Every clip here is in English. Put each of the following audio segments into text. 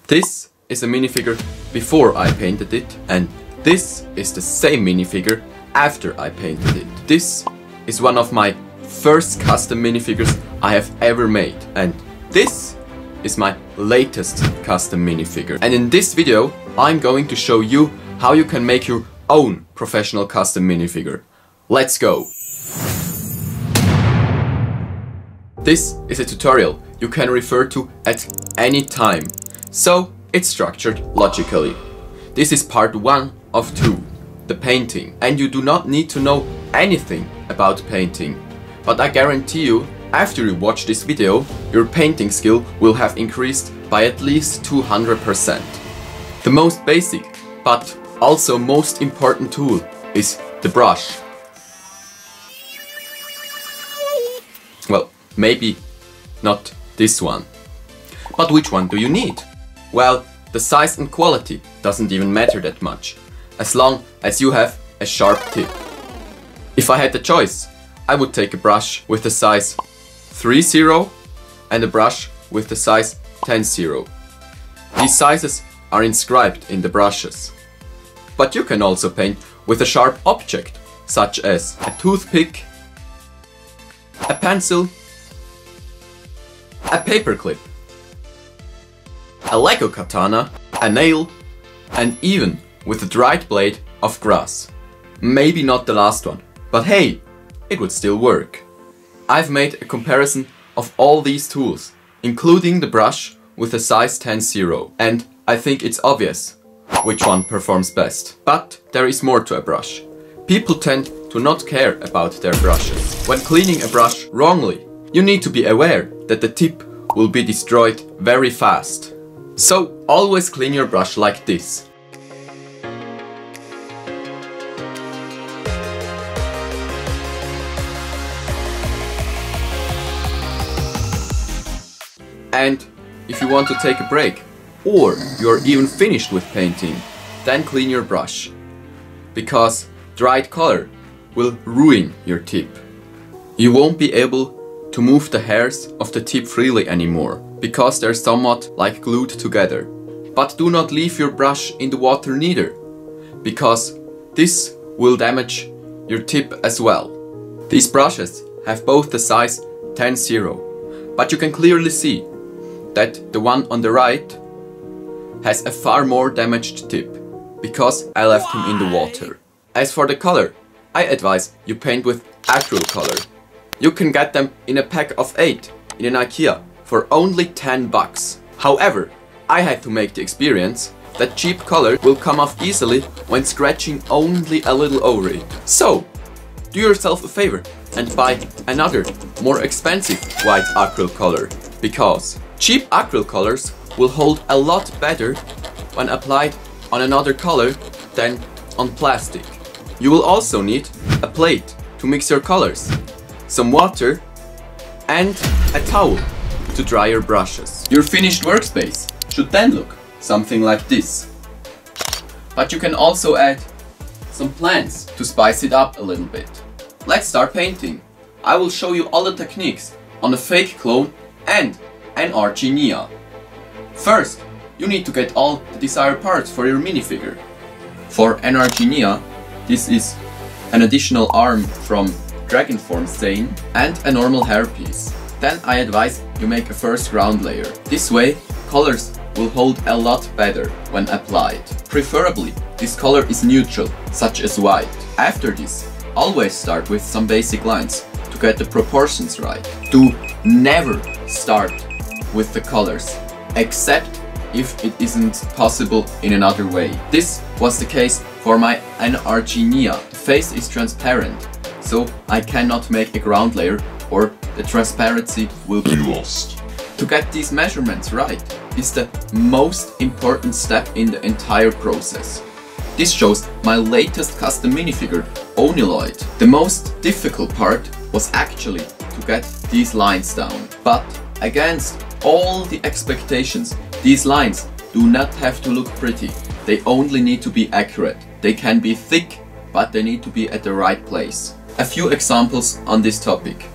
This is a minifigure before I painted it, and this is the same minifigure after I painted it. This is one of my first custom minifigures I have ever made, and this is my latest custom minifigure. And in this video I'm going to show you how you can make your own professional custom minifigure. Let's go! This is a tutorial you can refer to at any time, so it's structured logically. This is part 1 of 2, the painting, and you do not need to know anything about painting. But I guarantee you, after you watch this video, your painting skill will have increased by at least 200%. The most basic, but also most important tool is the brush. Well, maybe not this one. But which one do you need? Well, the size and quality doesn't even matter that much, as long as you have a sharp tip. If I had the choice, I would take a brush with the size 3-0 and a brush with the size 10-0. These sizes are inscribed in the brushes. But you can also paint with a sharp object, such as a toothpick, a pencil, a paperclip, a Lego katana, a nail, and even with a dried blade of grass. Maybe not the last one, but hey, it would still work. I've made a comparison of all these tools, including the brush with a size 10-0, and I think it's obvious which one performs best. But there is more to a brush. People tend to not care about their brushes. When cleaning a brush wrongly, you need to be aware that the tip will be destroyed very fast. So always clean your brush like this. And if you want to take a break, or you're even finished with painting, then clean your brush. Because dried color will ruin your tip. You won't be able to move the hairs of the tip freely anymore, because they're somewhat like glued together. But do not leave your brush in the water neither, because this will damage your tip as well. These brushes have both the size 10-0, but you can clearly see that the one on the right has a far more damaged tip, because I left him in the water. As for the color, I advise you paint with acrylic color. You can get them in a pack of 8 in an IKEA for only 10 bucks. However, I had to make the experience that cheap color will come off easily when scratching only a little over it. So, do yourself a favor and buy another, more expensive white acrylic color, because cheap acrylic colors will hold a lot better when applied on another color than on plastic. You will also need a plate to mix your colors, some water, and a towel to dry your brushes. Your finished workspace should then look something like this. But you can also add some plants to spice it up a little bit. Let's start painting. I will show you all the techniques on a fake clone and an RG Nia. First, you need to get all the desired parts for your minifigure. For an RG Nia, this is an additional arm from Dragon Form Stain and a normal hairpiece. Then I advise you make a first ground layer. This way, colors will hold a lot better when applied. Preferably, this color is neutral, such as white. After this, always start with some basic lines to get the proportions right. Do never start with the colors, except if it isn't possible in another way. This was the case for my NRG Nia. The face is transparent, so I cannot make a ground layer or the transparency will be lost. To get these measurements right is the most important step in the entire process. This shows my latest custom minifigure, Oniloid. The most difficult part was actually to get these lines down. But against all the expectations, these lines do not have to look pretty. They only need to be accurate. They can be thick, but they need to be at the right place. A few examples on this topic.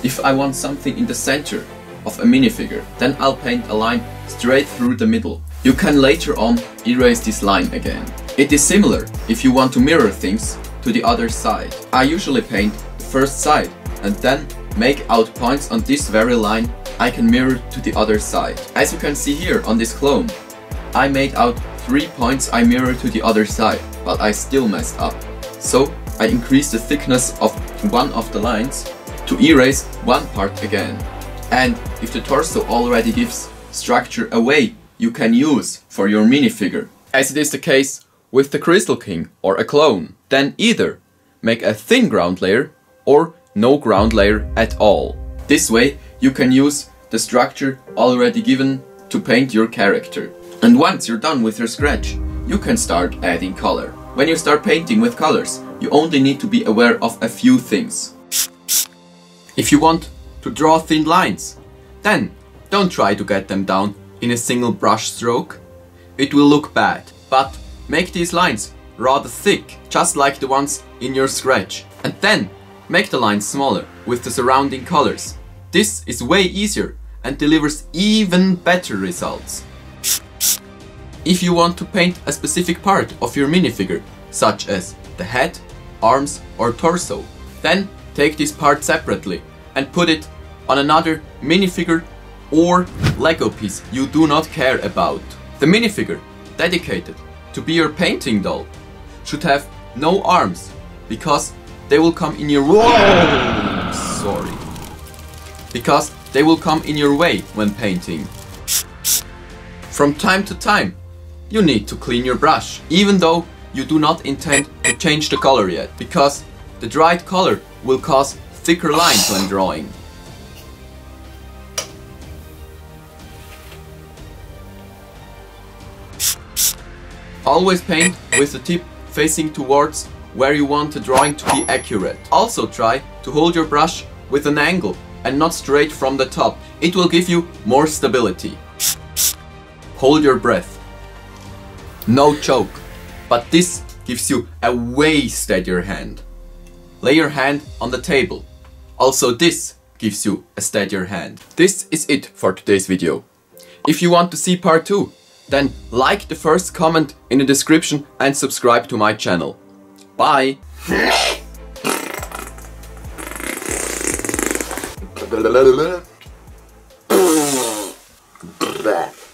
If I want something in the center, of a minifigure. Then I'll paint a line straight through the middle. You can later on erase this line again. It is similar if you want to mirror things to the other side. I usually paint the first side and then make out points on this very line I can mirror to the other side. As you can see here on this clone, I made out 3 points I mirror to the other side, but I still messed up. So I increased the thickness of one of the lines to erase one part again. And if the torso already gives structure away you can use for your minifigure, as it is the case with the Crystal King or a clone, then either make a thin ground layer or no ground layer at all. This way you can use the structure already given to paint your character. And once you're done with your scratch, you can start adding color. When you start painting with colors, you only need to be aware of a few things. If you want to draw thin lines, then don't try to get them down in a single brush stroke. It will look bad. But make these lines rather thick, just like the ones in your scratch. And then make the lines smaller with the surrounding colors. This is way easier and delivers even better results. If you want to paint a specific part of your minifigure, such as the head, arms or torso, then take this part separately and put it on another minifigure or Lego piece you do not care about. The minifigure dedicated to be your painting doll should have no arms, because they will come in your because they will come in your way when painting. From time to time you need to clean your brush, even though you do not intend to change the color yet, because the dried color will cause thicker lines when drawing. Always paint with the tip facing towards where you want the drawing to be accurate. Also try to hold your brush with an angle and not straight from the top. It will give you more stability. Hold your breath. No choke, but this gives you a way steadier hand. Lay your hand on the table. Also this gives you a steadier hand. This is it for today's video. If you want to see part 2, then like the first comment in the description and subscribe to my channel. Bye!